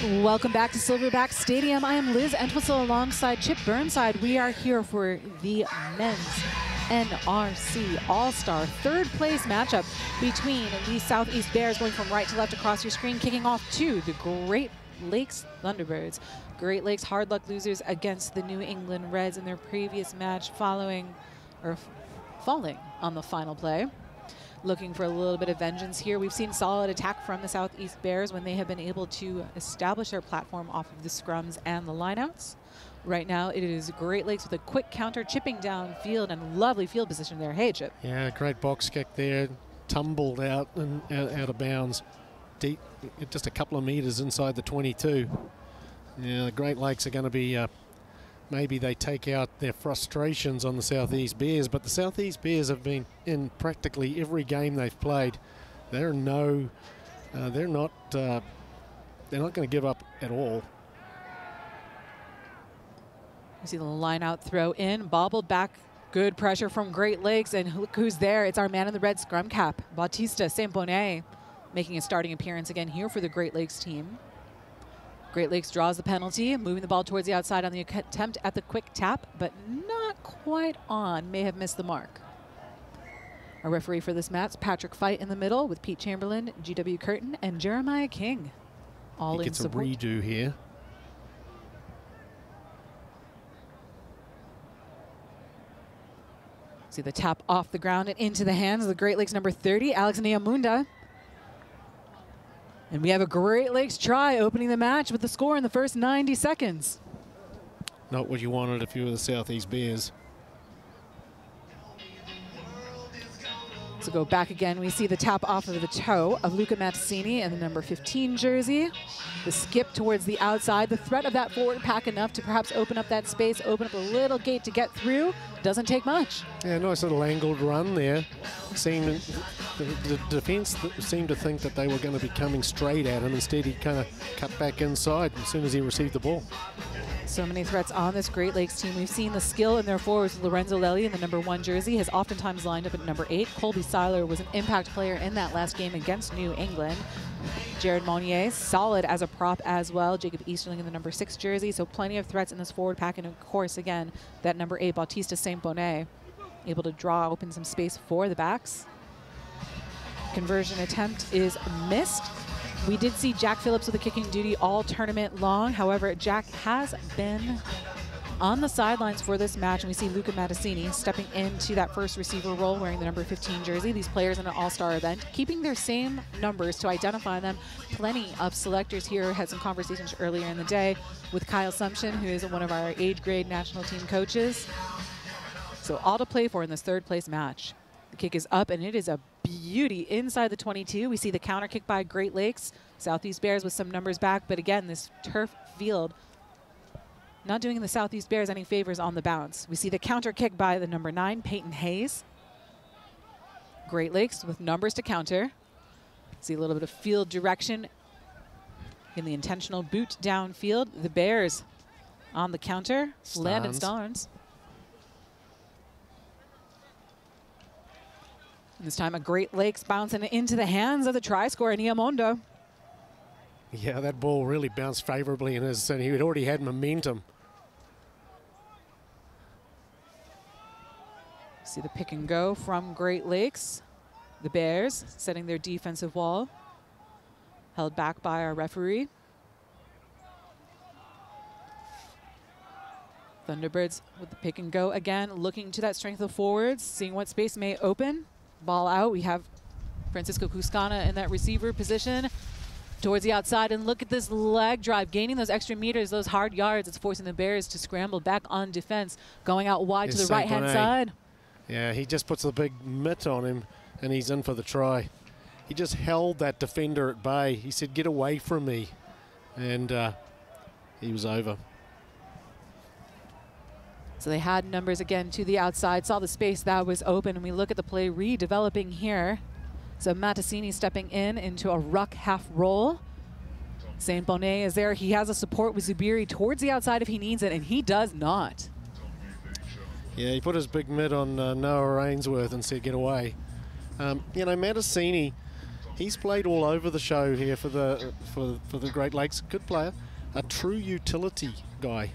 Welcome back to Silverback Stadium. I am Liz Entwistle alongside Chip Burnside. We are here for the men's NRC All-Star third place matchup between the Southeast Bears, going from right to left across your screen, kicking off to the Great Lakes Thunderbirds. Great Lakes hard luck losers against the New England Reds in their previous match, falling on the final play. Looking for a little bit of vengeance here. We've seen solid attack from the Southeast Bears when they have been able to establish their platform off of the scrums and the lineouts. Right now it is Great Lakes with a quick counter, chipping down field, and lovely field position there. Hey, Chip. Yeah, great box kick there. Tumbled out and out of bounds. Deep, just a couple of meters inside the 22. Yeah, the Great Lakes are going to be maybe they take out their frustrations on the Southeast Bears, but the Southeast Bears have been in practically every game they've played. They're not going to give up at all. You see the line out throw in, bobbled back. Good pressure from Great Lakes, and look who's there. It's our man in the red scrum cap, Bautista Saint-Bonnet, making a starting appearance again here for the Great Lakes team. Great Lakes draws the penalty, moving the ball towards the outside on the attempt at the quick tap, but not quite on, may have missed the mark. Our referee for this match, Patrick Fight in the middle with Pete Chamberlain, G.W. Curtin, and Jeremiah King. All in support. He gets a redo here. See the tap off the ground and into the hands of the Great Lakes number 30, Alex Niamunda. And we have a Great Lakes try opening the match with the score in the first 90 seconds. Not what you wanted if you were the Southeast Bears. So go back again. We see the tap off of the toe of Luca Mattesini and the number 15 jersey. The skip towards the outside. The threat of that forward pack enough to perhaps open up that space, open up a little gate to get through. Doesn't take much. Yeah, nice little angled run there. The defense seemed to think that they were going to be coming straight at him. Instead, he kind of cut back inside as soon as he received the ball. So many threats on this Great Lakes team. We've seen the skill in their forwards. Lorenzo Lelli in the number 1 jersey has oftentimes lined up at number 8. Colby Seiler was an impact player in that last game against New England. Jared Monnier, solid as a prop as well. Jacob Easterling in the number 6 jersey. So plenty of threats in this forward pack. And of course, again, that number 8, Bautista Saint-Bonnet, able to draw open some space for the backs. Conversion attempt is missed. We did see Jack Phillips with a kicking duty all tournament long. However, Jack has been on the sidelines for this match, and we see Luca Mattesini stepping into that first receiver role wearing the number 15 jersey. These players in an all-star event, keeping their same numbers to identify them. Plenty of selectors here. Had some conversations earlier in the day with Kyle Sumption, who is one of our age grade national team coaches. So all to play for in this third place match. The kick is up, and it is a beauty inside the 22. We see the counter kick by Great Lakes. Southeast Bears with some numbers back, but again, this turf field not doing the Southeast Bears any favors on the bounce. We see the counter kick by the number 9, Peyton Hayes. Great Lakes with numbers to counter. See a little bit of field direction in the intentional boot downfield. The Bears on the counter. Landon Starnes. This time a Great Lakes bouncing into the hands of the try scorer, Niamondo. Yeah, that ball really bounced favorably in his, and he had already had momentum. See the pick and go from Great Lakes. The Bears setting their defensive wall. Held back by our referee. Thunderbirds with the pick and go again, looking to that strength of forwards, seeing what space may open. Ball out. We have Francisco Cuscana in that receiver position towards the outside, and look at this leg drive, gaining those extra meters, those hard yards. It's forcing the Bears to scramble back on defense, going out wide to the right-hand side. Yeah, he just puts the big mitt on him, and he's in for the try. He just held that defender at bay. He said, "Get away from me," and he was over. So they had numbers again to the outside, saw the space that was open, and we look at the play redeveloping here. So Mattesini stepping in into a ruck half roll. Saint-Bonnet is there. He has a support with Zubiri towards the outside if he needs it, and he does not. Yeah, he put his big mitt on Noah Ainsworth and said, "Get away." You know, Mattesini, He's played all over the show here for the Great Lakes. Good player, a true utility guy.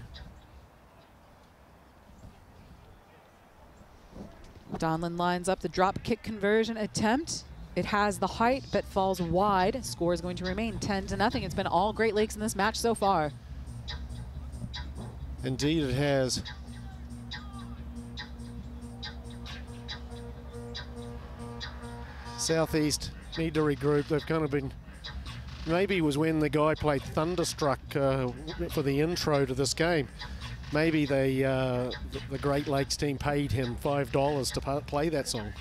Donlan lines up the drop kick conversion attempt. It has the height, but falls wide. Score is going to remain 10-0. It's been all Great Lakes in this match so far. Indeed, it has. Southeast need to regroup. They've kind of been, maybe it was when the guy played Thunderstruck for the intro to this game. Maybe the Great Lakes team paid him $5 to play that song.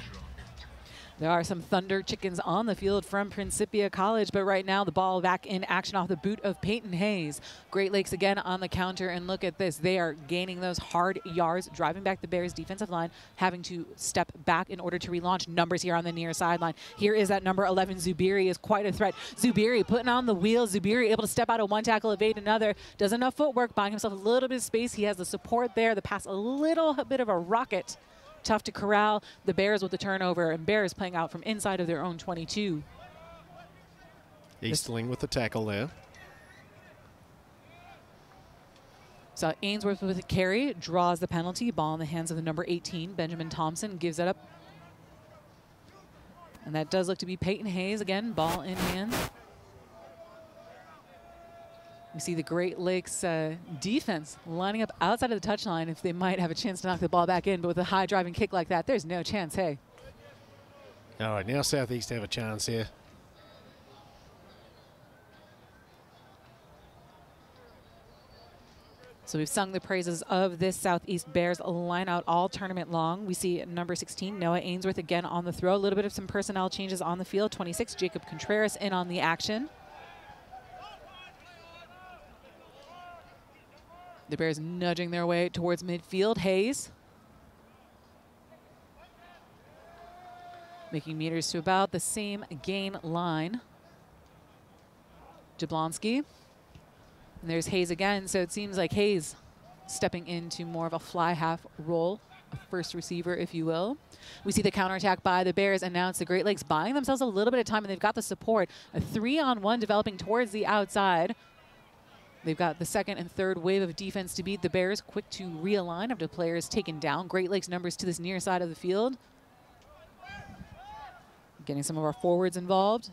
There are some Thunder chickens on the field from Principia College, but right now the ball back in action off the boot of Peyton Hayes. Great Lakes again on the counter, and look at this. They are gaining those hard yards, driving back the Bears' defensive line, having to step back in order to relaunch numbers here on the near sideline. Here is that number 11, Zubiri, is quite a threat. Zubiri putting on the wheels. Zubiri able to step out of one tackle, evade another. Does enough footwork, buying himself a little bit of space. He has the support there. The pass a little bit of a rocket. Tough to corral. The Bears with the turnover, and Bears playing out from inside of their own 22. Easterling with the tackle there. So Ainsworth with a carry, draws the penalty. Ball in the hands of the number 18, Benjamin Thompson, gives it up. And that does look to be Peyton Hayes again, ball in hand. We see the Great Lakes defense lining up outside of the touchline if they might have a chance to knock the ball back in, but with a high driving kick like that, there's no chance, hey. All right, now Southeast have a chance here. So we've sung the praises of this Southeast Bears line out all tournament long. We see number 16, Noah Ainsworth again on the throw. A little bit of some personnel changes on the field. 26, Jacob Contreras in on the action. The Bears nudging their way towards midfield. Hayes making meters to about the same gain line. Jablonski. And there's Hayes again, so it seems like Hayes stepping into more of a fly half role, a first receiver, if you will. We see the counterattack by the Bears, and now it's the Great Lakes buying themselves a little bit of time, and they've got the support. A 3-on-1 developing towards the outside. They've got the second and third wave of defense to beat the Bears. Quick to realign after players taken down. Great Lakes numbers to this near side of the field. Getting some of our forwards involved.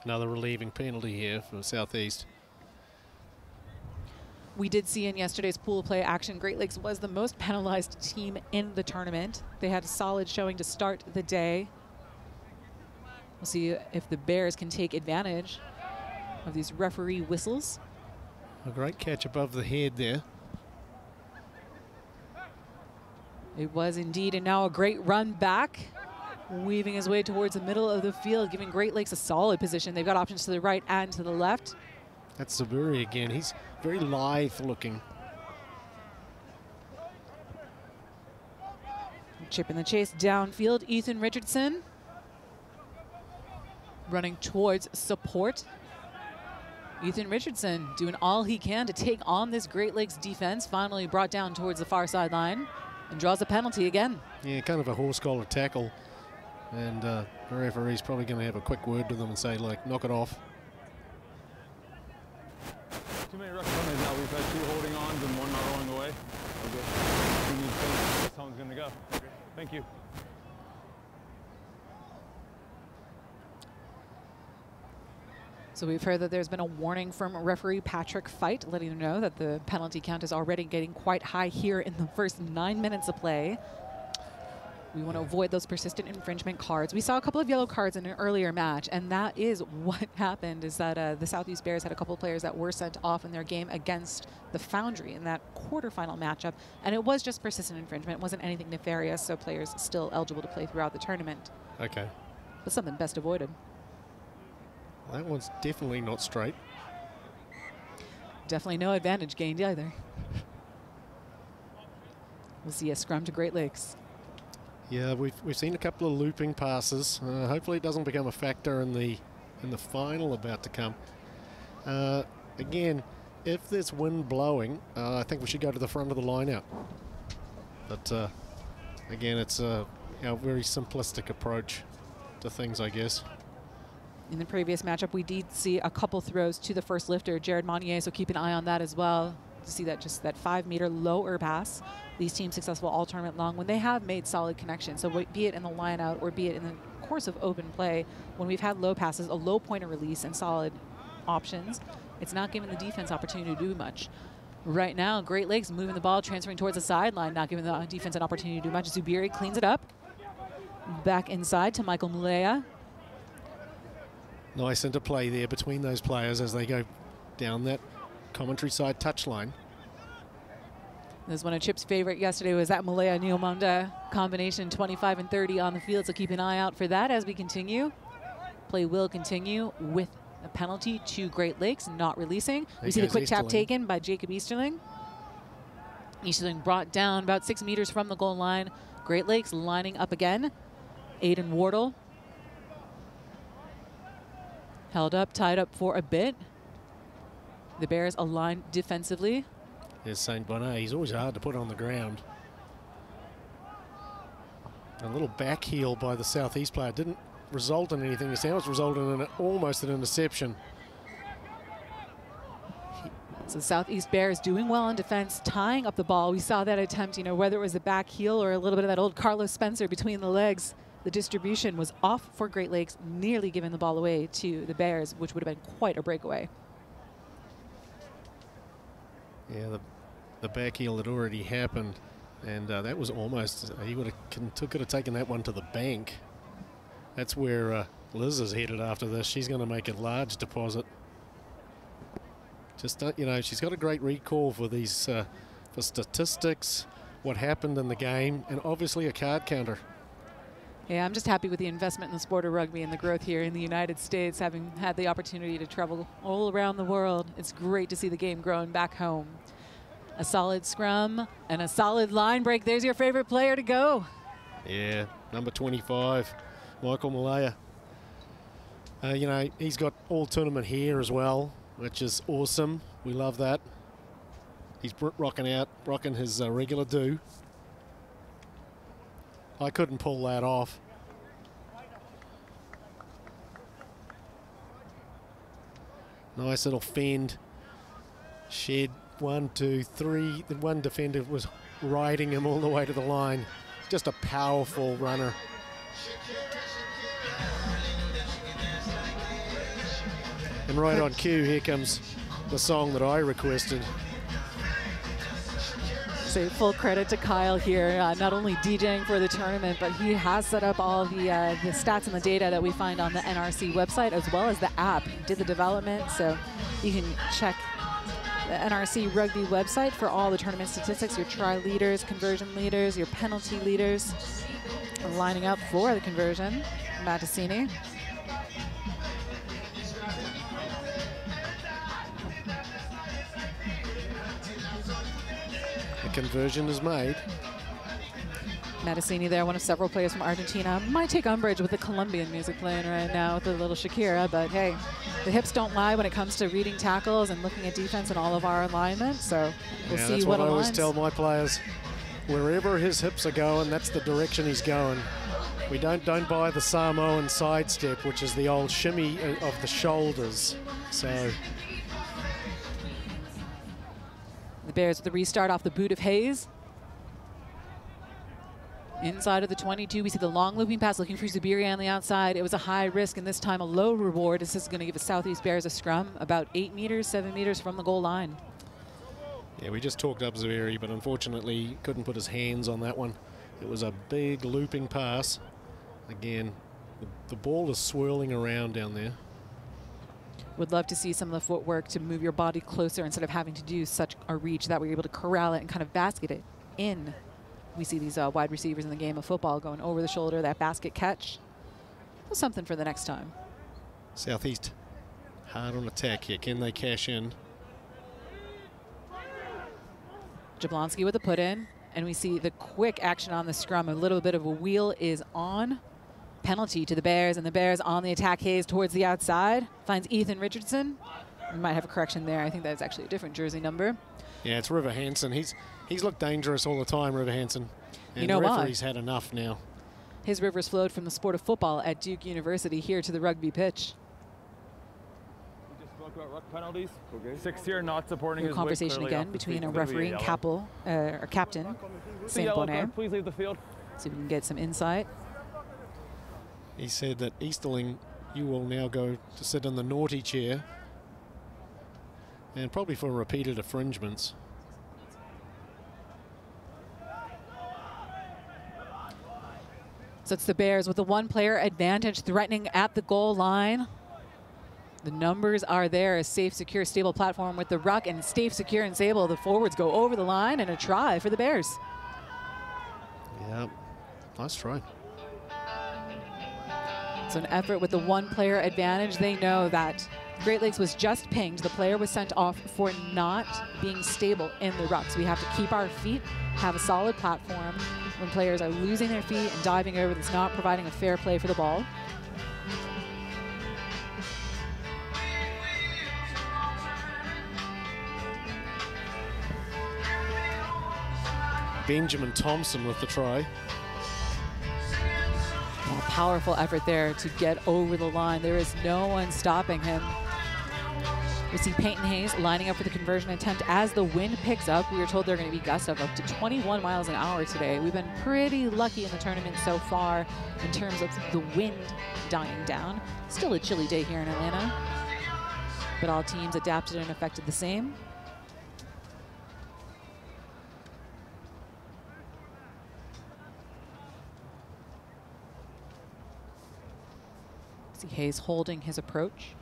Another relieving penalty here for Southeast. We did see in yesterday's pool play action, Great Lakes was the most penalized team in the tournament. They had a solid showing to start the day. We'll see if the Bears can take advantage of these referee whistles. A great catch above the head there. It was indeed, and now a great run back, weaving his way towards the middle of the field, giving Great Lakes a solid position. They've got options to the right and to the left. That's Zaburi again. He's very lithe looking. Chip in the chase downfield. Ethan Richardson running towards support. Ethan Richardson doing all he can to take on this Great Lakes defense. Finally brought down towards the far sideline and draws a penalty again. Yeah, kind of a horse collar tackle. And the referee's probably going to have a quick word to them and say, like, knock it off. Too many rush penalties now. We've had 2 holding ons and 1 not rolling away. Okay. We need to tell someone's going to go. Okay. Thank you. So we've heard that there's been a warning from referee Patrick Fight, letting them know that the penalty count is already getting quite high here in the first 9 minutes of play. We want to avoid those persistent infringement cards. We saw a couple of yellow cards in an earlier match, and that is what happened, is that the Southeast Bears had a couple of players that were sent off in their game against the Foundry in that quarterfinal matchup, and it was just persistent infringement. It wasn't anything nefarious, so players still eligible to play throughout the tournament. Okay. But something best avoided. That one's definitely not straight. Definitely no advantage gained either. We'll see a scrum to Great Lakes. Yeah, we've seen a couple of looping passes. Hopefully it doesn't become a factor in the final about to come. Again, if there's wind blowing, I think we should go to the front of the line out. But again, it's a very simplistic approach. to things, I guess. In the previous matchup, we did see a couple throws to the first lifter, Jared Monnier, so keep an eye on that as well. To see that just that 5-meter lower pass. These teams successful all tournament long when they have made solid connections. So be it in the line out or be it in the course of open play, when we've had low passes, a low point of release and solid options, it's not giving the defense opportunity to do much. Right now, Great Lakes moving the ball, transferring towards the sideline, not giving the defense an opportunity to do much. Zubiri cleans it up. Back inside to Michael Mulea. Nice interplay there between those players as they go down that commentary side touchline. This is one of Chip's favorite yesterday was that Mulea Neomunda combination, 25 and 30 on the field. So keep an eye out for that as we continue. Play will continue with a penalty to Great Lakes, not releasing. We see the quick tap taken by Jacob Easterling. Easterling brought down about 6 meters from the goal line. Great Lakes lining up again. Aiden Wardle held up, tied up for a bit. The Bears aligned defensively. There's St. Bonnet. He's always hard to put on the ground. A little back heel by the Southeast player didn't result in anything. It was resulted in almost an interception. So the Southeast Bears doing well in defense, tying up the ball. We saw that attempt, whether it was a back heel or a little bit of that old Carlos Spencer between the legs. The distribution was off for Great Lakes, nearly giving the ball away to the Bears, which would have been quite a breakaway. Yeah, the back heel had already happened, and that was almost, he could have taken that one to the bank. That's where Liz is headed after this. She's going to make a large deposit. Just, she's got a great recall for these, for statistics, what happened in the game, and obviously a card counter. Yeah, I'm just happy with the investment in the sport of rugby and the growth here in the United States, having had the opportunity to travel all around the world. It's great to see the game growing back home. A solid scrum and a solid line break. There's your favorite player to go. Yeah, number 25, Michael Mulea. He's got all tournament here as well, which is awesome. We love that. He's rocking his regular do. I couldn't pull that off. Nice little fend. Shed 1, 2, 3. The one defender was riding him all the way to the line. Just a powerful runner. And right on cue, here comes the song that I requested. Say full credit to Kyle here, not only DJing for the tournament, but he has set up all the stats and the data that we find on the NRC website, as well as the app. He did the development, so you can check the NRC rugby website for all the tournament statistics, your try leaders, conversion leaders, your penalty leaders, lining up for the conversion. Mattasini. Conversion is made. Mattasini there, one of several players from Argentina. Might take umbrage with the Colombian music playing right now with the little Shakira, but hey, the hips don't lie when it comes to reading tackles and looking at defense and all of our alignment, so we'll see that's what aligns. I always tell my players. Wherever his hips are going, that's the direction he's going. We don't buy the Samoan sidestep, which is the old shimmy of the shoulders. So the Bears with the restart off the boot of Hayes. Inside of the 22, we see the long looping pass looking for Zubiri on the outside. It was a high risk and this time a low reward. This is going to give the Southeast Bears a scrum about 8 meters, 7 meters from the goal line. Yeah, we just talked up Zubiri, but unfortunately couldn't put his hands on that one. It was a big looping pass. Again, the ball is swirling around down there. Would love to see some of the footwork to move your body closer instead of having to do such a reach that we're able to corral it and kind of basket it in. We see these wide receivers in the game of football going over the shoulder, that basket catch. Well, something for the next time. Southeast hard on attack here. Can they cash in? Jablonski with a put in, and we see the quick action on the scrum. A little bit of a wheel is on. Penalty to the Bears, and the Bears on the attack. Hayes towards the outside, finds Ethan Richardson. We might have a correction there. I think that's actually a different jersey number. Yeah, it's River Hansen. He's looked dangerous all the time, River Hansen. And you know the why? referee's had enough now. His rivers flowed from the sport of football at Duke University here to the rugby pitch. We just spoke about ruck penalties. Okay. 6th year not supporting his Conversation weight again between a referee and captain, Saint Bonnet. Please leave the field. See if we can get some insight. He said that Easterling, you will now go to sit in the naughty chair, and probably for repeated infringements. So it's the Bears with the 1-player advantage threatening at the goal line. The numbers are there. A safe, secure, stable platform with the ruck and safe, secure, and stable. The forwards go over the line and a try for the Bears. Yeah, nice try. So an effort with the 1-player advantage. They know that Great Lakes was just pinged. The player was sent off for not being stable in the ruck. So we have to keep our feet, have a solid platform. When players are losing their feet and diving over, that's not providing a fair play for the ball. Benjamin Thompson with the try. A powerful effort there to get over the line. There is no one stopping him. We see Peyton Hayes lining up for the conversion attempt as the wind picks up. We are told they're going to be gusts of up to 21 miles an hour today. We've been pretty lucky in the tournament so far in terms of the wind dying down. Still a chilly day here in Atlanta, but all teams adapted and affected the same. See Hayes holding his approach.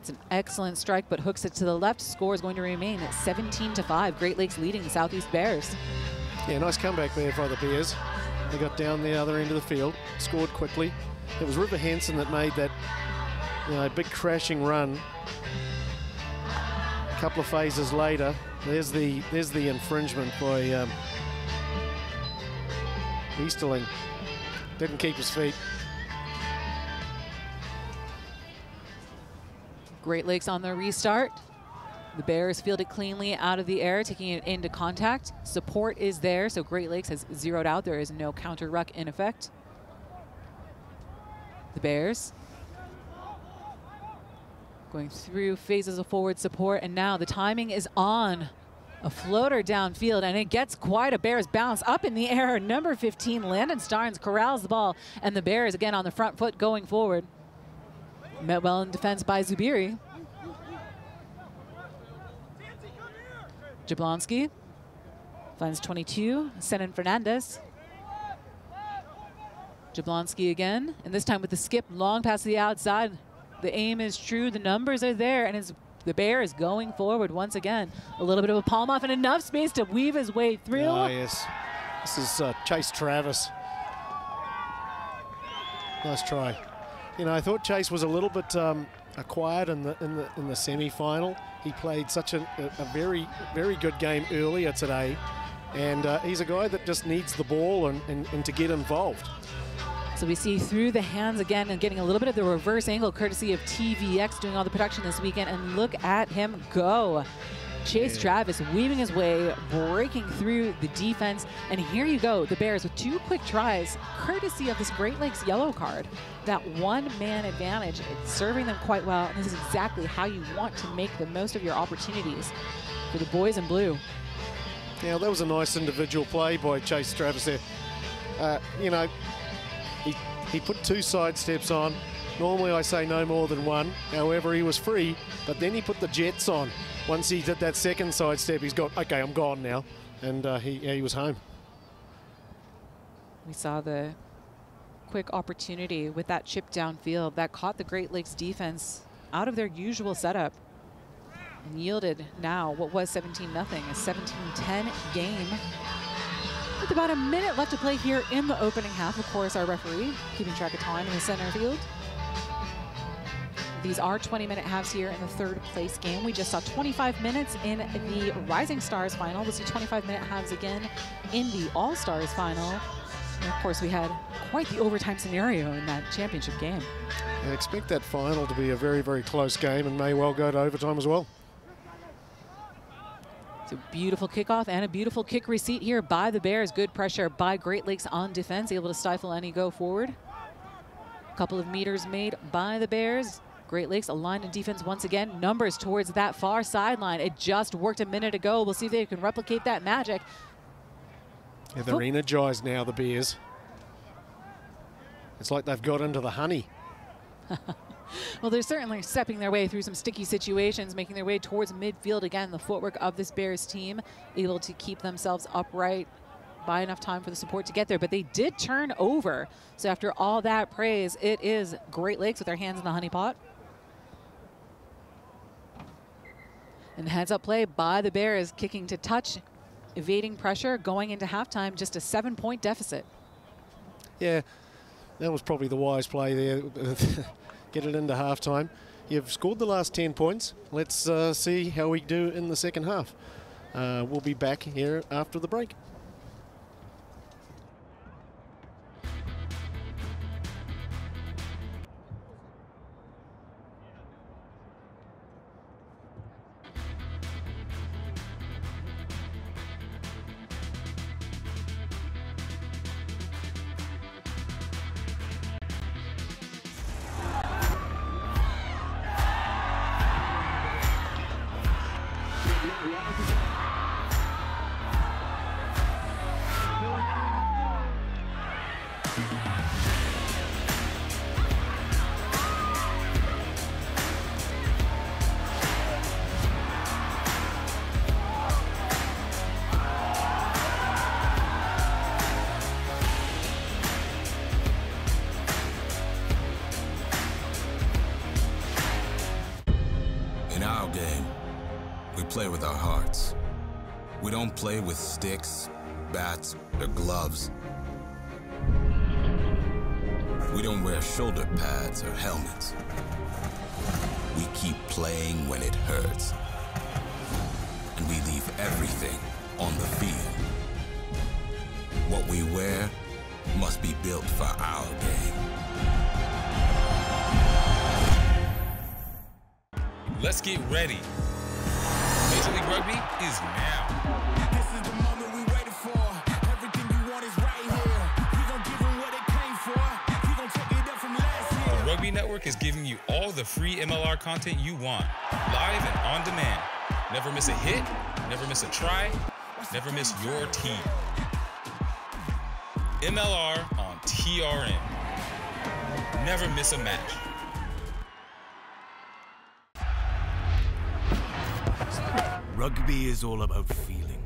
It's an excellent strike, but hooks it to the left. Score is going to remain at 17-5. Great Lakes leading the Southeast Bears. Yeah, nice comeback there by the Bears. They got down the other end of the field, scored quickly. It was River Henson that made that, big crashing run. A couple of phases later, there's the infringement by Easterling. Didn't keep his feet. Great Lakes on the restart. The Bears field it cleanly out of the air, taking it into contact. Support is there, so Great Lakes has zeroed out. There is no counter ruck in effect. The Bears going through phases of forward support, and now the timing is on. A floater downfield, and it gets quite a Bears bounce up in the air. Number 15, Landon Starnes, corrals the ball, and the Bears again on the front foot going forward. Met well in defense by Zubiri. Jablonski finds 22, Senan Fernandez. Jablonski again, and this time with the skip long past the outside. The aim is true, the numbers are there, and it's the Bears going forward once again. A little bit of a palm off and enough space to weave his way through. Oh, yes. This is Chase Travis. Nice try. I thought Chase was a little bit quiet in the semi-final. He played such a very, very good game earlier today. And he's a guy that just needs the ball and to get involved. So we see through the hands again and getting a little bit of the reverse angle courtesy of TVX doing all the production this weekend. And look at him go. Chase Travis weaving his way, breaking through the defense. And here you go, the Bears with 2 quick tries, courtesy of this Great Lakes yellow card. That one-man advantage, it's serving them quite well. And this is exactly how you want to make the most of your opportunities for the boys in blue. Yeah, that was a nice individual play by Chase Travis there. He put 2 side steps on. Normally I say no more than 1. However, he was free, but then he put the jets on. Once he did that second side step, he's gone, okay, I'm gone now. And he was home. We saw the quick opportunity with that chip downfield that caught the Great Lakes defense out of their usual setup and yielded now what was 17-0, a 17-10 game. With about a minute left to play here in the opening half. Of course, our referee keeping track of time in the center field. These are 20-minute halves here in the 3rd place game. We just saw 25 minutes in the Rising Stars final. We'll see 25-minute halves again in the All-Stars final. And of course, we had quite the overtime scenario in that championship game. I expect that final to be a very, very close game and may well go to overtime as well. It's a beautiful kickoff and a beautiful kick receipt here by the Bears. Good pressure by Great Lakes on defense, able to stifle any go forward. A couple of meters made by the Bears. Great Lakes aligned in defense once again. Numbers towards that far sideline. It just worked a minute ago. We'll see if they can replicate that magic. Yeah, they're energized now, the Bears. It's like they've got into the honey. Well, they're certainly stepping their way through some sticky situations, making their way towards midfield. Again, the footwork of this Bears team, able to keep themselves upright, buy enough time for the support to get there. But they did turn over. So after all that praise, it is Great Lakes with their hands in the honey pot. And heads up play by the Bears, kicking to touch, evading pressure, going into halftime, just a 7-point deficit. Yeah, that was probably the wise play there. Get it into halftime. You've scored the last 10 points. Let's see how we do in the second half. We'll be back here after the break. In our game, we play with our hearts. We don't play with sticks, bats, or gloves. We don't wear shoulder pads or helmets. We keep playing when it hurts. And we leave everything on the field. What we wear must be built for our game. Let's get ready. Major League Rugby is now. This is the moment we waited for. Everything you want is right here. We gon' give them what they came for. We gon' take it up from last year. The Rugby Network is giving you all the free MLR content you want, live and on demand. Never miss a hit, never miss a try, never miss your team. MLR on TRN. Never miss a match. Rugby is all about feeling.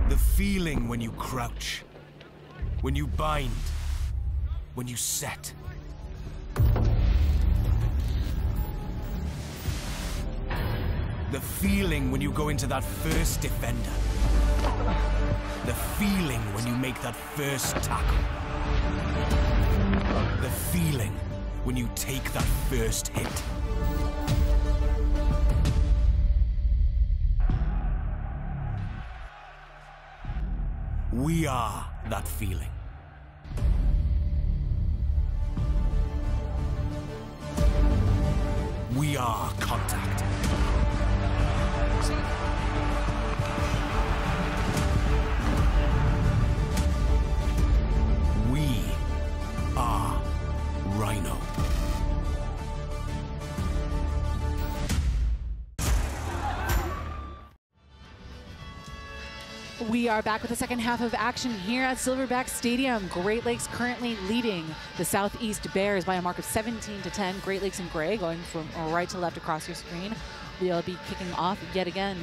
The feeling when you crouch, when you bind, when you set. The feeling when you go into that first defender. The feeling when you make that first tackle. The feeling when you take that first hit. We are that feeling. We are contact. We are Rhino. We are back with the second half of action here at Silverback Stadium. Great Lakes currently leading the Southeast Bears by a mark of 17-10. Great Lakes in gray going from right to left across your screen. We'll be kicking off yet again.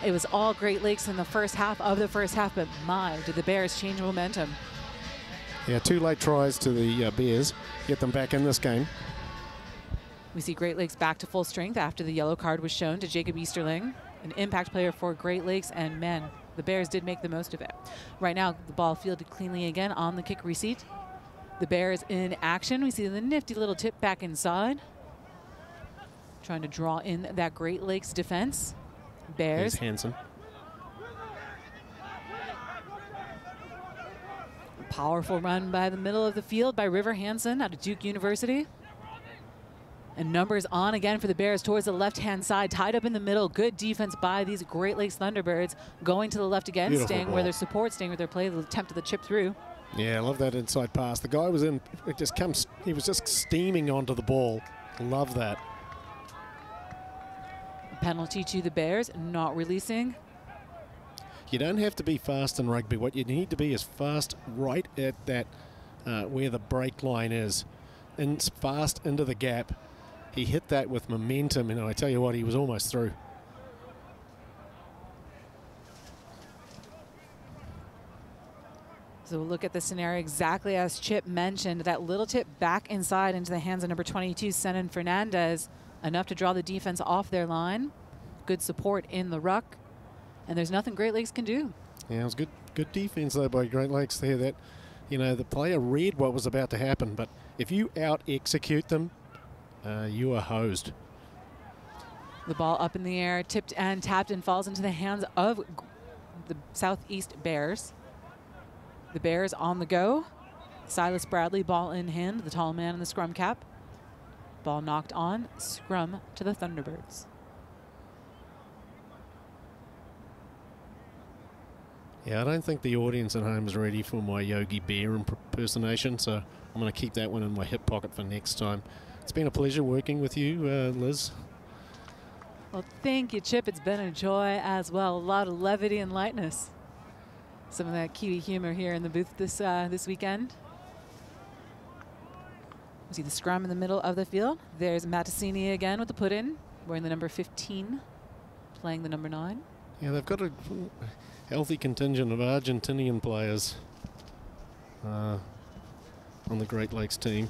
It was all Great Lakes in the first half of the first half, but my, did the Bears change momentum. Yeah, 2 late tries to the Bears. Get them back in this game. We see Great Lakes back to full strength after the yellow card was shown to Jacob Easterling, an impact player for Great Lakes, and men, the Bears did make the most of it. Right now, the ball fielded cleanly again on the kick receipt. The Bears in action. We see the nifty little tip back inside. Trying to draw in that Great Lakes defense. Bears. Here's Hansen. Powerful run by the middle of the field by River Hansen out of Duke University. And numbers on again for the Bears towards the left-hand side, tied up in the middle. Good defense by these Great Lakes Thunderbirds. Going to the left again, Beautiful staying ball. where their support, staying with their play. The attempt of the chip through. Yeah, I love that inside pass. The guy was in, it just comes, he was just steaming onto the ball. Love that. Penalty to the Bears, not releasing. You don't have to be fast in rugby. What you need to be is fast right at that, where the break line is. And fast into the gap. He hit that with momentum, and I tell you what, he was almost through. So we'll look at the scenario exactly as Chip mentioned. That little tip back inside into the hands of number 22, Senan Fernandez. Enough to draw the defense off their line. Good support in the ruck. And there's nothing Great Lakes can do. Yeah, it was good defense though by Great Lakes there. That, you know, the player read what was about to happen, but if you out-execute them, you are hosed. The ball up in the air, tipped and tapped, and falls into the hands of the Southeast Bears. The Bears on the go. Silas Bradley, ball in hand, the tall man in the scrum cap. Ball knocked on, scrum to the Thunderbirds. Yeah, I don't think the audience at home is ready for my Yogi Bear impersonation, so I'm going to keep that one in my hip pocket for next time. It's been a pleasure working with you, Liz. Well, thank you, Chip. It's been a joy as well. A lot of levity and lightness. Some of that Kiwi humor here in the booth this weekend. We see the scrum in the middle of the field. There's Mattasini again with the put-in, wearing the number 15, playing the number 9. Yeah, they've got a healthy contingent of Argentinian players on the Great Lakes team.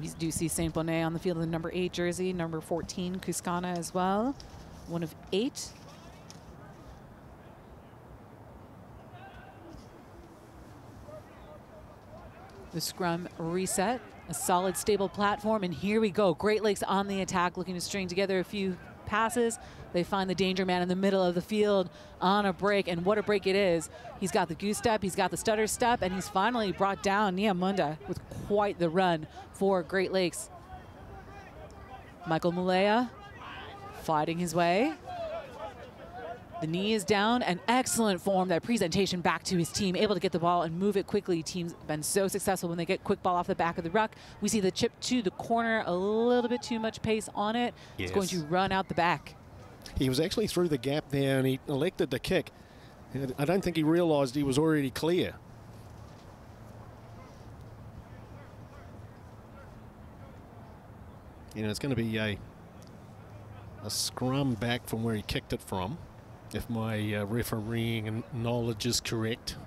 We do see Saint Bonnet on the field in the number 8 jersey, number 14, Kuskana as well, one of 8. The scrum reset, a solid, stable platform, and here we go. Great Lakes on the attack, looking to string together a few passes. They find the danger man in the middle of the field on a break, and what a break it is. He's got the goose step, he's got the stutter step, and he's finally brought down Niamunda with quite the run for Great Lakes. Michael Mulea fighting his way. The knee is down, an excellent form, that presentation back to his team, able to get the ball and move it quickly. Teams have been so successful when they get quick ball off the back of the ruck. We see the chip to the corner, a little bit too much pace on it. Yes. It's going to run out the back. He was actually through the gap there, and he elected to kick. I don't think he realised he was already clear. You know, it's going to be a scrum back from where he kicked it from, if my refereeing and knowledge is correct.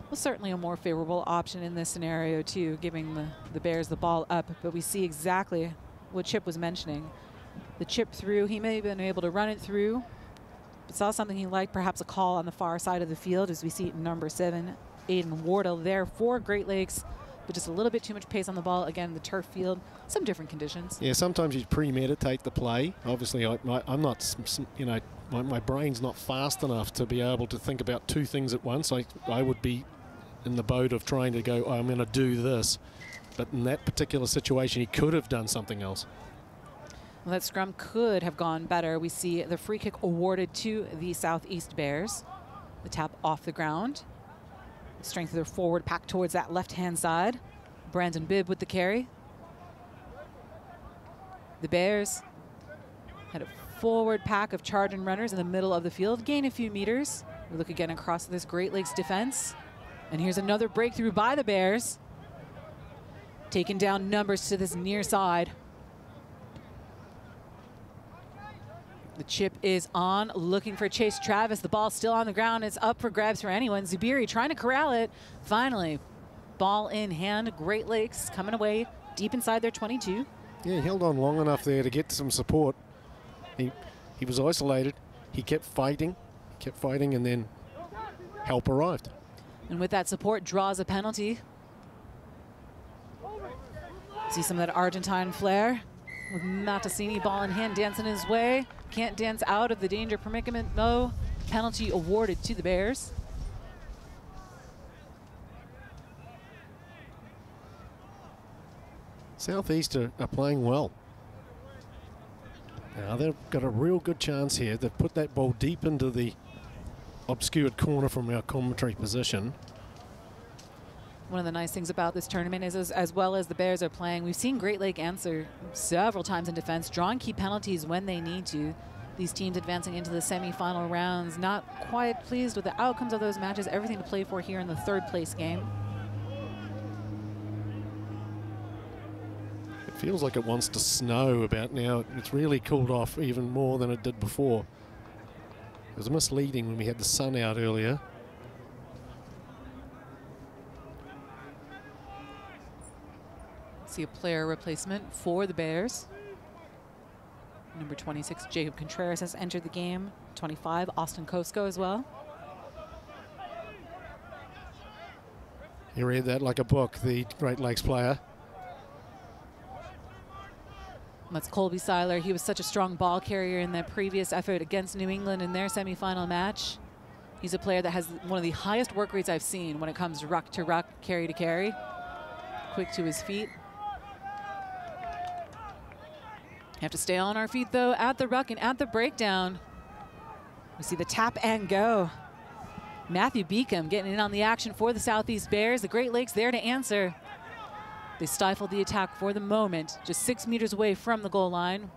Well, certainly a more favorable option in this scenario too, giving the Bears the ball up, but we see exactly what Chip was mentioning. The chip through, he may have been able to run it through, but saw something he liked, perhaps a call on the far side of the field, as we see number 7, Aiden Wardle there for Great Lakes, but just a little bit too much pace on the ball. Again, the turf field, some different conditions. Yeah, sometimes you premeditate the play. Obviously, I'm not, you know, my brain's not fast enough to be able to think about two things at once. I would be in the boat of trying to go, oh, I'm going to do this. But in that particular situation, he could have done something else. Well, that scrum could have gone better. We see the free kick awarded to the Southeast Bears. The tap off the ground. The strength of their forward pack towards that left-hand side. Brandon Bibb with the carry. The Bears had a forward pack of charging runners in the middle of the field, gain a few meters. We look again across this Great Lakes defense. And here's another breakthrough by the Bears. Taking down numbers to this near side. The chip is on, looking for Chase Travis. The ball still on the ground. It's up for grabs for anyone. Zubiri trying to corral it. Finally, ball in hand. Great Lakes coming away deep inside their 22. Yeah, he held on long enough there to get some support. He was isolated. He kept fighting, and then help arrived. And with that support, draws a penalty. See some of that Argentine flair with Mattasini, ball in hand, dancing his way. Can't dance out of the danger predicament, though. Penalty awarded to the Bears. Southeast are playing well. Now they've got a real good chance here. They've put that ball deep into the obscured corner from our commentary position. One of the nice things about this tournament is as well as the Bears are playing, we've seen Great Lake answer several times in defense, drawing key penalties when they need to. These teams advancing into the semifinal rounds, not quite pleased with the outcomes of those matches, everything to play for here in the third place game. It feels like it wants to snow about now. It's really cooled off even more than it did before. It was misleading when we had the sun out earlier. See a player replacement for the Bears. Number 26, Jacob Contreras has entered the game. 25, Austin Kosko as well. You read that like a book, the Great Lakes player. That's Colby Seiler. He was such a strong ball carrier in that previous effort against New England in their semifinal match. He's a player that has one of the highest work rates I've seen when it comes ruck to ruck, carry to carry. Quick to his feet. Have to stay on our feet, though, at the ruck and at the breakdown. We see the tap and go. Matthew Beacom getting in on the action for the Southeast Bears. The Great Lakes there to answer. They stifled the attack for the moment, just 6 meters away from the goal line.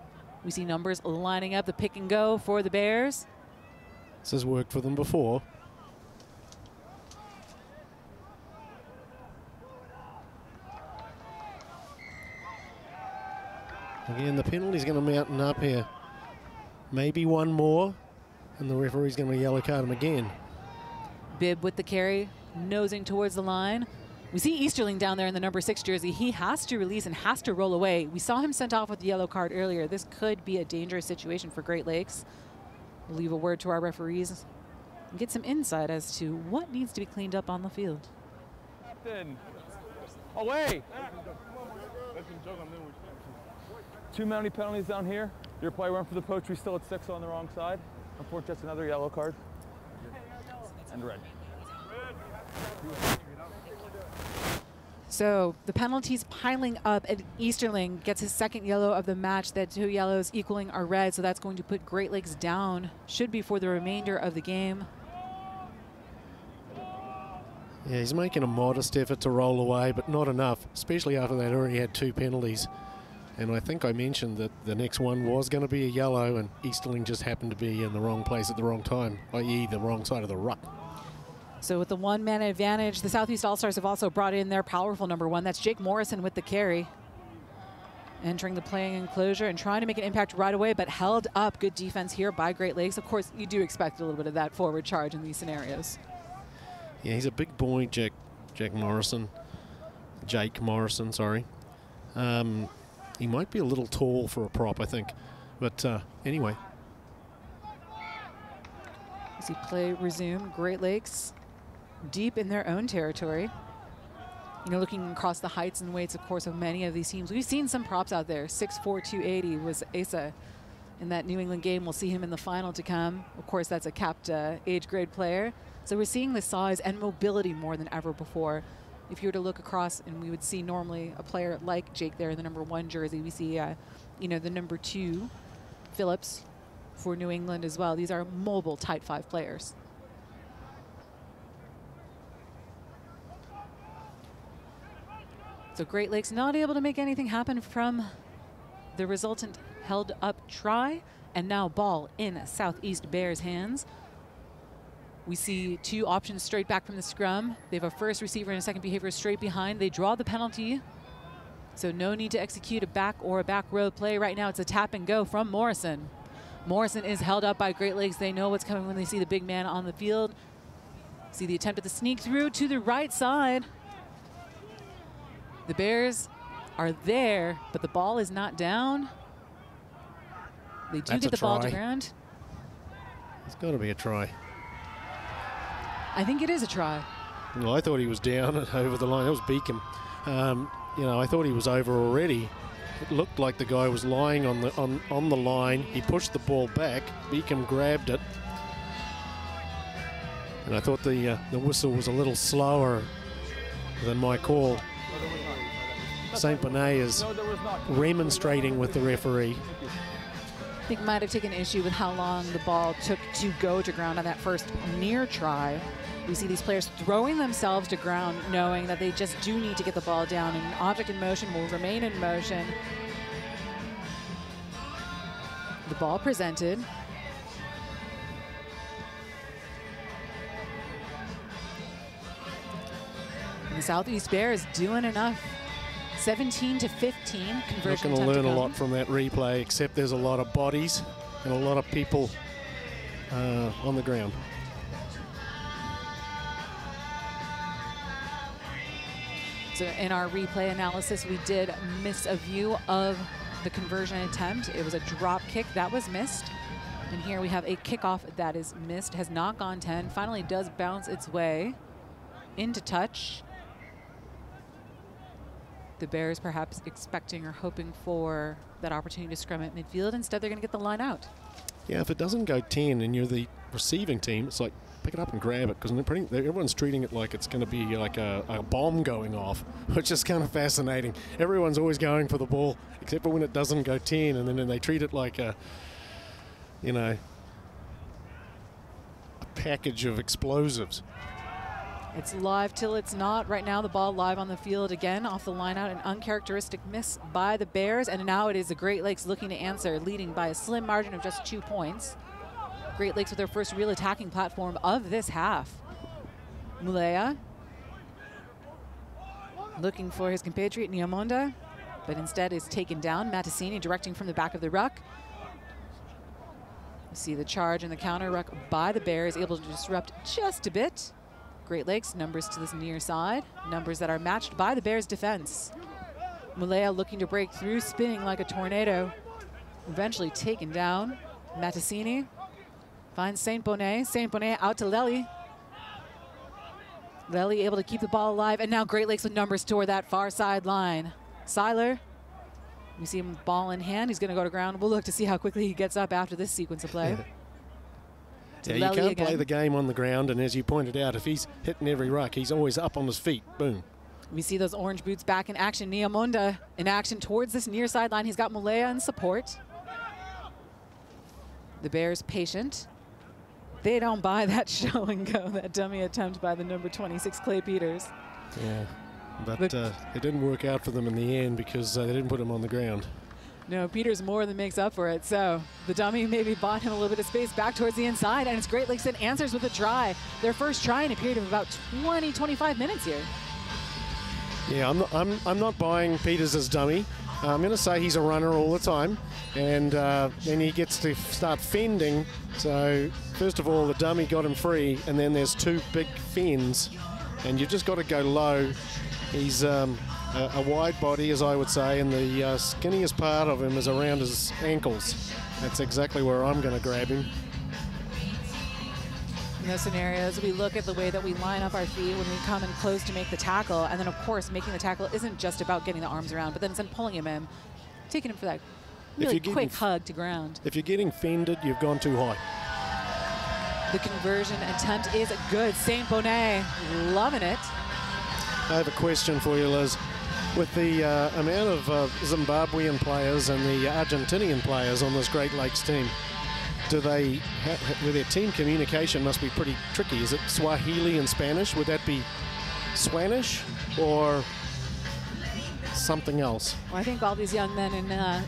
We see numbers lining up the pick and go for the Bears. This has worked for them before. Again, the penalty's going to mountain up here. Maybe one more, and the referee's going to yellow card him again. Bibb with the carry, nosing towards the line. We see Easterling down there in the number 6 jersey. He has to release and has to roll away. We saw him sent off with the yellow card earlier. This could be a dangerous situation for Great Lakes. We'll leave a word to our referees and get some insight as to what needs to be cleaned up on the field. Captain, away! Too many penalties down here. Your play went for the poach. We still at 6 on the wrong side. Unfortunately, that's another yellow card. And red. So the penalties piling up, and Easterling gets his second yellow of the match. That 2 yellows equaling our red, so that's going to put Great Lakes down. Should be for the remainder of the game. Yeah, he's making a modest effort to roll away, but not enough, especially after they'd already had 2 penalties. And I think I mentioned that the next one was going to be a yellow, and Easterling just happened to be in the wrong place at the wrong time, i.e. the wrong side of the ruck. So with the 1-man advantage, the Southeast All-Stars have also brought in their powerful number 1. That's Jake Morrison with the carry. Entering the playing enclosure and trying to make an impact right away, but held up. Good defense here by Great Lakes. Of course, you do expect a little bit of that forward charge in these scenarios. Yeah, he's a big boy, Jake Morrison. Jake Morrison, sorry. He might be a little tall for a prop, I think. But anyway. See play resume. Great Lakes deep in their own territory. You know, looking across the heights and weights, of course, of many of these teams. We've seen some props out there. 6'4", 280 was Asa in that New England game. We'll see him in the final to come. Of course, that's a capped age grade player. So we're seeing the size and mobility more than ever before. If you were to look across, and we would see normally a player like Jake there in the number 1 jersey, we see, you know, the number 2, Phillips, for New England as well. These are mobile tight 5 players. So Great Lakes not able to make anything happen from the resultant held up try, and now ball in Southeast Bears hands. We see 2 options straight back from the scrum. They have a first receiver and a second behavior straight behind. They draw the penalty, so no need to execute a back or a back row play. Right now it's a tap and go from Morrison. Morrison is held up by Great Lakes. They know what's coming when they see the big man on the field. See the attempt at the sneak through to the right side. The Bears are there, but the ball is not down. They do get the ball to ground. It's got to be a try. I think it is a try. Well, I thought he was down and over the line. That was Beacom. You know, I thought he was over already. It looked like the guy was lying on the line. He pushed the ball back. Beacom grabbed it. And I thought the whistle was a little slower than my call. St. Bonnet is remonstrating with the referee. I think might have taken issue with how long the ball took to go to ground on that first near try. We see these players throwing themselves to ground, knowing that they just do need to get the ball down, and an object in motion will remain in motion. The ball presented. And the Southeast Bears doing enough. 17 to 15 conversion. Not going to learn a lot from that replay, except there's a lot of bodies and a lot of people on the ground. So in our replay analysis, we did miss a view of the conversion attempt. It was a drop kick that was missed. And here we have a kickoff that is missed, has not gone 10, finally does bounce its way into touch. The Bears perhaps expecting or hoping for that opportunity to scrum at midfield. Instead, they're going to get the line out. Yeah, if it doesn't go 10 and you're the receiving team, it's like pick it up and grab it, because everyone's treating it like it's going to be like a bomb going off, which is kind of fascinating. Everyone's always going for the ball, except for when it doesn't go 10, and then they treat it like a, you know, a package of explosives. It's live till it's not. Right now, the ball live on the field again, off the line out. An uncharacteristic miss by the Bears, and now it is the Great Lakes looking to answer, leading by a slim margin of just 2 points. Great Lakes with their first real attacking platform of this half. Mulea looking for his compatriot Niamonda, but instead is taken down. Mattasini directing from the back of the ruck. You see the charge and the counter ruck by the Bears, able to disrupt just a bit. Great Lakes numbers to this near side, numbers that are matched by the Bears' defense. Mulea looking to break through, spinning like a tornado, eventually taken down. Mattasini finds St. Bonnet. St. Bonnet out to Lely. Lely able to keep the ball alive, and now Great Lakes with numbers toward that far sideline. Seiler, we see him with ball in hand. He's going to go to ground. We'll look to see how quickly he gets up after this sequence of play. Yeah, you can't play the game on the ground, and as you pointed out, if he's hitting every ruck, he's always up on his feet. Boom. We see those orange boots back in action. Niamonda in action towards this near sideline. He's got Mulea in support. The Bears patient. They don't buy that show and go, that dummy attempt by the number 26, Clay Peters. Yeah, but it didn't work out for them in the end because they didn't put him on the ground. No, Peters more than makes up for it. So the dummy maybe bought him a little bit of space back towards the inside, and it's Great Lakes that answers with a try. Their first try in a period of about 20, 25 minutes here. Yeah, I'm not buying Peters as dummy. I'm going to say he's a runner all the time, and then he gets to start fending. So first of all, the dummy got him free, and then there's two big fends, and you've just got to go low. He's a wide body, as I would say, and the skinniest part of him is around his ankles. That's exactly where I'm going to grab him. In those scenarios, we look at the way that we line up our feet when we come in close to make the tackle, and then of course making the tackle isn't just about getting the arms around, but then pulling him in, taking him for that really quick hug to ground. If you're getting fended, you've gone too high. The conversion attempt is good. St. Bonnet loving it. I have a question for you, Liz. With the amount of Zimbabwean players and the Argentinian players on this Great Lakes team, do they, with their team communication must be pretty tricky. Is it Swahili and Spanish? Would that be Swanish or something else? Well, I think all these young men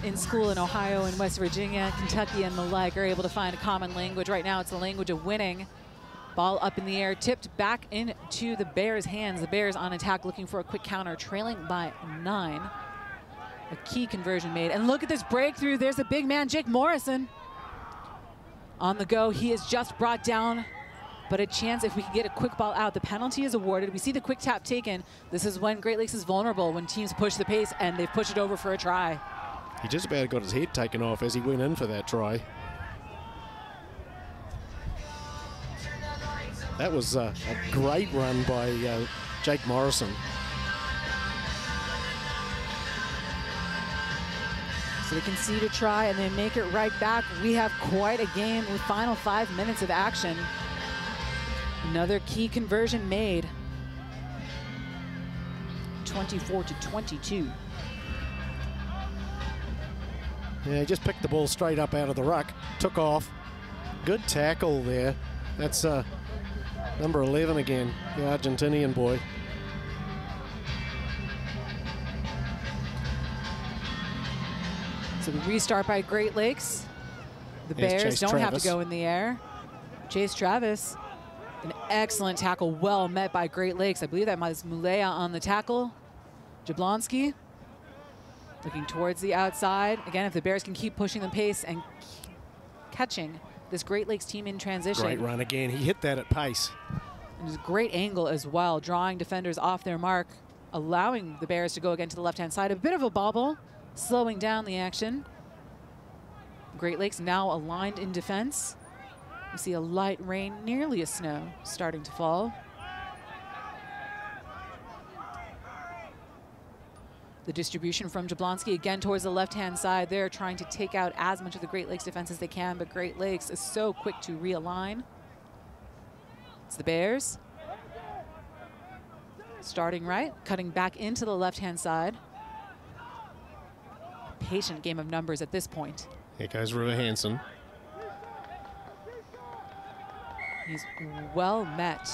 in school in Ohio and West Virginia, Kentucky and the like are able to find a common language. Right now it's the language of winning. Ball up in the air, tipped back into the Bears' hands. The Bears on attack looking for a quick counter, trailing by 9. A key conversion made. And look at this breakthrough. There's the big man, Jake Morrison. On the go, he is just brought down, but a chance if we can get a quick ball out. The penalty is awarded. We see the quick tap taken. This is when Great Lakes is vulnerable, when teams push the pace, and they've pushed it over for a try. He just about got his head taken off as he went in for that try. That was a great run by Jake Morrison. So they concede a try and they make it right back. We have quite a game with final 5 minutes of action. Another key conversion made. 24-22. Yeah, he just picked the ball straight up out of the ruck, took off. Good tackle there. That's number 11 again, the Argentinian boy. So the restart by Great Lakes. The Bears don't have to go in the air. Chase Travis, an excellent tackle, well met by Great Lakes. I believe that was Mulea on the tackle. Jablonski looking towards the outside. Again, if the Bears can keep pushing the pace and catching this Great Lakes team in transition. Great run again. He hit that at pace. And it's a great angle as well, drawing defenders off their mark, allowing the Bears to go again to the left-hand side. A bit of a bobble, slowing down the action. Great Lakes now aligned in defense. We see a light rain, nearly a snow, starting to fall. The distribution from Jablonski again towards the left-hand side. They're trying to take out as much of the Great Lakes defense as they can, but Great Lakes is so quick to realign. It's the Bears. Starting right, cutting back into the left-hand side. Patient game of numbers at this point. Here goes River Hansen. He's well met.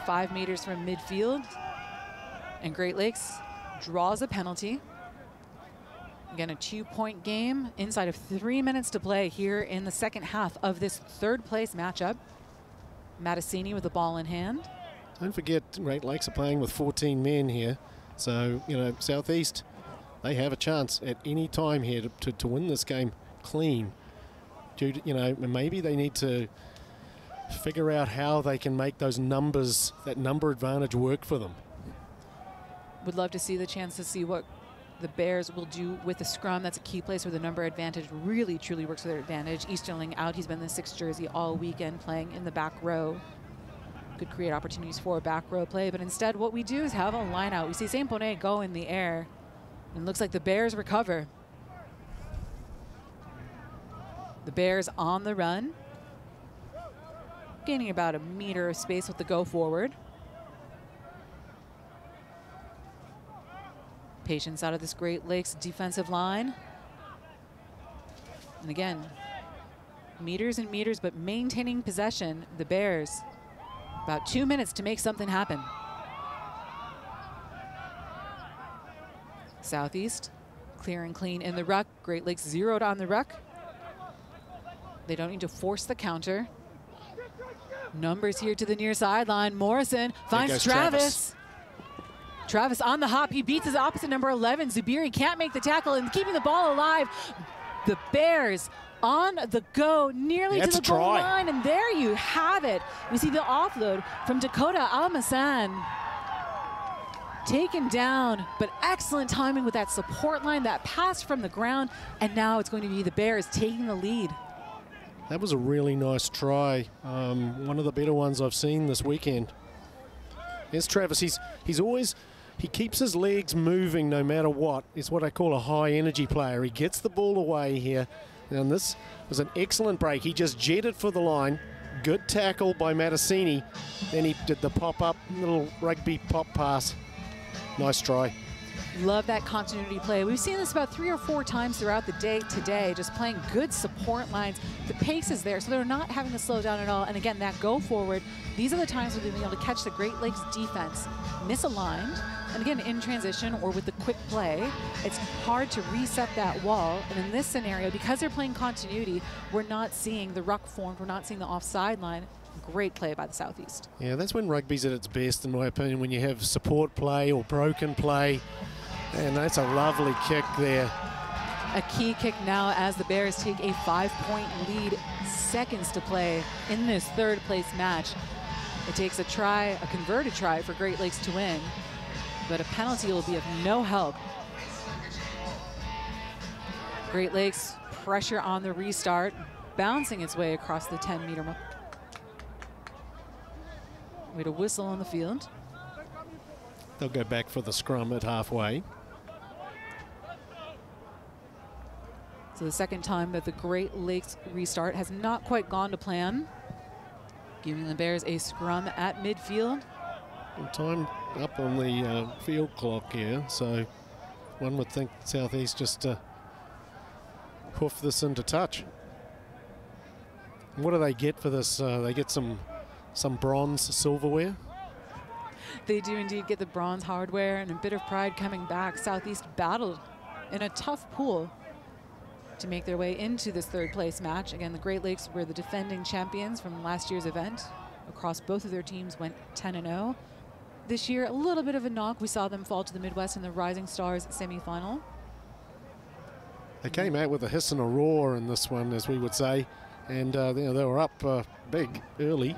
5 meters from midfield. And Great Lakes draws a penalty. Again, a 2-point game inside of 3 minutes to play here in the second half of this third-place matchup. Mattasini with the ball in hand. Don't forget, Great Lakes are playing with 14 men here. So, you know, Southeast, they have a chance at any time here to win this game clean. Due to, you know, maybe they need to figure out how they can make those numbers, that number advantage work for them. Would love to see the chance to see what the Bears will do with the scrum. That's a key place where the number advantage really, truly works to their advantage. Easterling out. He's been in the 6th jersey all weekend playing in the back row. Could create opportunities for a back row play, but instead what we do is have a line out. We see St. Bonnet go in the air, and it looks like the Bears recover. The Bears on the run, gaining about a meter of space with the go forward. Patience out of this Great Lakes defensive line. And again, meters and meters, but maintaining possession. The Bears, about 2 minutes to make something happen. Southeast, clear and clean in the ruck. Great Lakes zeroed on the ruck. They don't need to force the counter. Numbers here to the near sideline. Morrison finds Travis. Travis on the hop. He beats his opposite, number 11. Zubiri can't make the tackle and keeping the ball alive. The Bears on the go, nearly to the goal line, and there you have it. We see the offload from Dakota Almasan. Taken down, but excellent timing with that support line, that pass from the ground, and now it's going to be the Bears taking the lead. That was a really nice try. One of the better ones I've seen this weekend. Here's Travis. He keeps his legs moving no matter what. It's what I call a high energy player. He gets the ball away here. And this was an excellent break. He just jetted for the line. Good tackle by Mattasini. Then he did the pop-up, little rugby pop pass. Nice try. Love that continuity play. We've seen this about 3 or 4 times throughout the day today, just playing good support lines. The pace is there, so they're not having to slow down at all. And again, that go forward, these are the times where they've been able to catch the Great Lakes defense misaligned. And again, in transition or with the quick play, it's hard to reset that wall. And in this scenario, because they're playing continuity, we're not seeing the ruck formed, we're not seeing the offside line. Great play by the Southeast. Yeah, that's when rugby's at its best, in my opinion, when you have support play or broken play. And that's a lovely kick there. A key kick now as the Bears take a 5-point lead, seconds to play in this third-place match. It takes a try, a converted try for Great Lakes to win, but a penalty will be of no help. Great Lakes pressure on the restart, bouncing its way across the 10-meter mark. We had a whistle on the field. They'll go back for the scrum at halfway. So the second time that the Great Lakes restart has not quite gone to plan, giving the Bears a scrum at midfield. Time up on the field clock here, so one would think Southeast just hoof this into touch. What do they get for this? They get some bronze silverware. They do indeed get the bronze hardware and a bit of pride coming back. Southeast battled in a tough pool to make their way into this third place match. Again, the Great Lakes were the defending champions from last year's event. Across both of their teams went 10-0. This year, a little bit of a knock. We saw them fall to the Midwest in the Rising Stars semifinal. They came out with a hiss and a roar in this one, as we would say, and you know, they were up big early,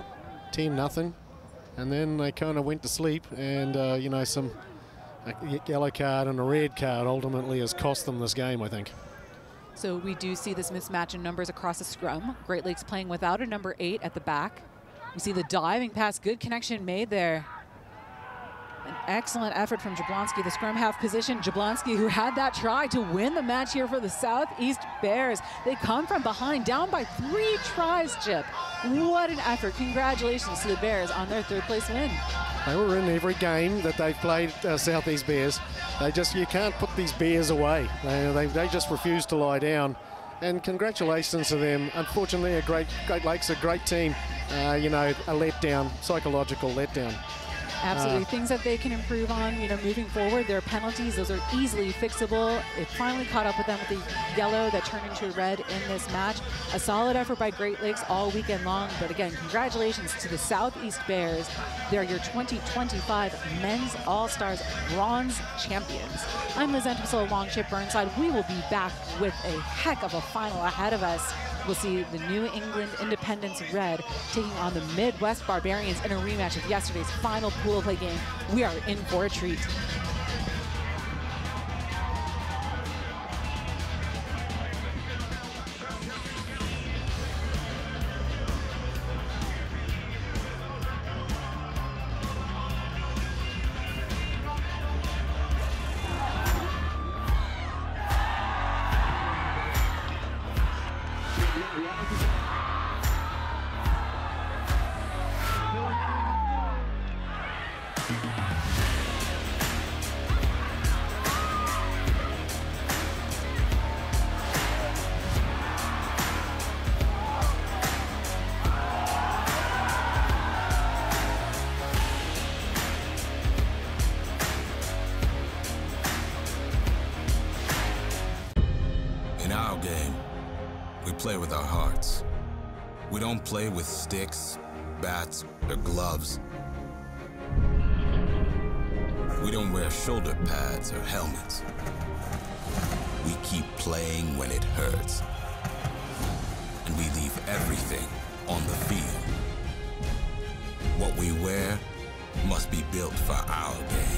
10-0, and then they kind of went to sleep, and you know, a yellow card and a red card ultimately has cost them this game, I think. So we do see this mismatch in numbers across the scrum. Great Lakes playing without a number 8 at the back. We see the diving pass, good connection made there. An excellent effort from Jablonski, the scrum half position. Jablonski, who had that try to win the match here for the Southeast Bears. They come from behind, down by 3 tries, Chip. What an effort. Congratulations to the Bears on their third place win. They were in every game that they've played, Southeast Bears. You can't put these Bears away. They just refuse to lie down. And congratulations to them. Unfortunately, Great Lakes, a great team. You know, a letdown, psychological letdown. Absolutely, things that they can improve on, you know, moving forward. Their penalties, those are easily fixable. It finally caught up with them with the yellow that turned into a red in this match. A solid effort by Great Lakes all weekend long, but again, congratulations to the Southeast Bears. They're your 2025 Men's All-Stars Bronze Champions. I'm Liz Entwistle along Chip Burnside. We will be back with a heck of a final ahead of us. We'll see the New England Independence Red taking on the Midwest Barbarians in a rematch of yesterday's final pool play game. We are in for a treat. In our game, we play with our hearts. We don't play with sticks, bats, or gloves. We don't wear shoulder pads or helmets. We keep playing when it hurts. And we leave everything on the field. What we wear must be built for our game.